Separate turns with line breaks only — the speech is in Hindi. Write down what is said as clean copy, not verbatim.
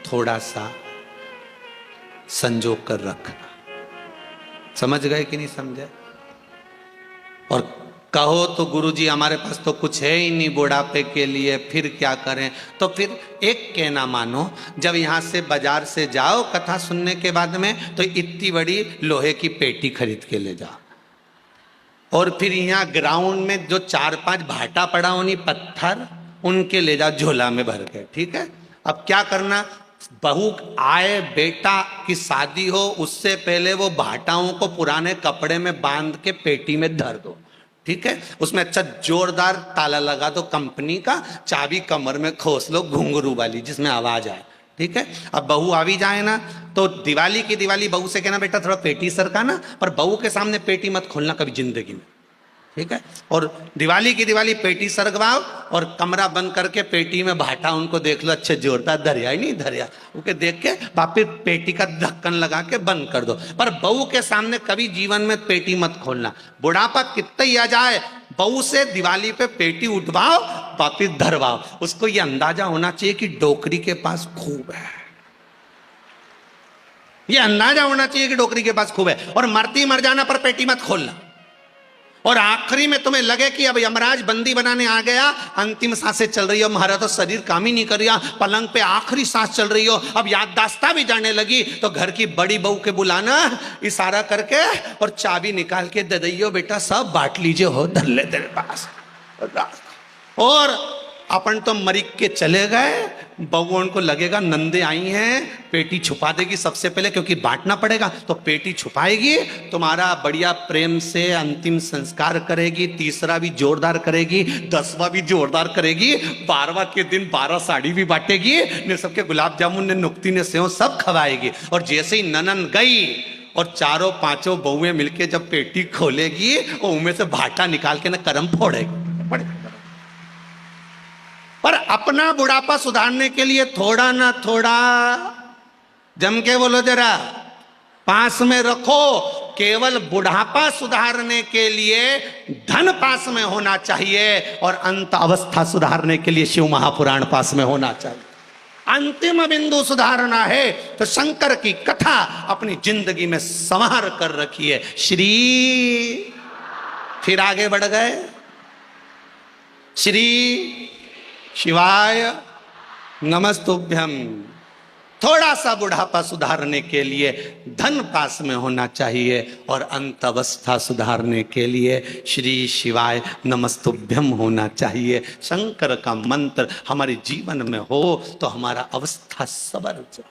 थोड़ा सा संजो कर रखना। समझ गए कि नहीं समझे? और कहो तो गुरुजी हमारे पास तो कुछ है ही नहीं बुढ़ापे के लिए, फिर क्या करें? तो फिर एक कहना मानो, जब यहाँ से बाजार से जाओ कथा सुनने के बाद में, तो इतनी बड़ी लोहे की पेटी खरीद के ले जाओ, और फिर यहाँ ग्राउंड में जो 4-5 भाटा पड़ा होनी पत्थर, उनके ले जाओ झोला में भर के। ठीक है? अब क्या करना, बहू आए, बेटा की शादी हो, उससे पहले वो भाटाओं को पुराने कपड़े में बांध के पेटी में धर दो। ठीक है? उसमें अच्छा जोरदार ताला लगा दो कंपनी का, चाबी कमर में खोस लो घुंघरू वाली जिसमें आवाज आए। ठीक है? अब बहू आ भी जाए ना, तो दिवाली की दिवाली बहू से कहना बेटा थोड़ा पेटी सरका ना, पर बहू के सामने पेटी मत खोलना कभी जिंदगी में। ठीक है? और दिवाली की दिवाली पेटी सरकवाओ और कमरा बंद करके पेटी में भाटा उनको देख लो अच्छे जोरदार, धरिया ही नहीं धरिया, उनके देख के वापिस पेटी का ढक्कन लगा के बंद कर दो। पर बहू के सामने कभी जीवन में पेटी मत खोलना। बुढ़ापा कितना ही आ जाए, बहू से दिवाली पे पेटी उठवाओ, वापिस धरवाओ। उसको ये अंदाजा होना चाहिए कि डोकरी के पास खूब है, ये अंदाजा होना चाहिए कि डोकरी के पास खूब है। और मरती मर जाना पर पेटी मत खोलना। और आखिरी में तुम्हें लगे कि अब यमराज बंदी बनाने आ गया, अंतिम सांसें चल रही हो, हमारा तो शरीर काम ही नहीं कर रहा, पलंग पे आखिरी सांस चल रही हो, अब याददाश्ता भी जाने लगी, तो घर की बड़ी बहू के बुलाना इशारा करके और चाबी निकाल के दे दियो, बेटा सब बांट लीजिए, हो धर ले तेरे पास। और अपन तो मरिक के चले गए, बहू उनको लगेगा नंदे आई हैं, पेटी छुपा देगी सबसे पहले, क्योंकि बांटना पड़ेगा, तो पेटी छुपाएगी, तुम्हारा बढ़िया प्रेम से अंतिम संस्कार करेगी, तीसरा भी जोरदार करेगी, 10वां भी जोरदार करेगी, 12वां के दिन 12 साड़ी भी बांटेगी, ने सबके गुलाब जामुन ने नुक्ती ने सेव सब खवाएगी। और जैसे ही ननन गई और 4-5 बहुएं मिलके जब पेटी खोलेगी, और उनमें से भाटा निकाल के ना करम फोड़ेगी। पर अपना बुढ़ापा सुधारने के लिए थोड़ा ना थोड़ा, जम के बोलो जरा, पास में रखो। केवल बुढ़ापा सुधारने के लिए धन पास में होना चाहिए, और अंत अवस्था सुधारने के लिए शिव महापुराण पास में होना चाहिए। अंतिम बिंदु सुधारना है तो शंकर की कथा अपनी जिंदगी में संवार कर रखिए। श्री, फिर आगे बढ़ गए, श्री शिवाय नमस्तुभ्यम। थोड़ा सा बुढ़ापा सुधारने के लिए धन पास में होना चाहिए, और अंत अवस्था सुधारने के लिए श्री शिवाय नमस्तुभ्यम होना चाहिए। शंकर का मंत्र हमारे जीवन में हो तो हमारा अवस्था सवर जाए।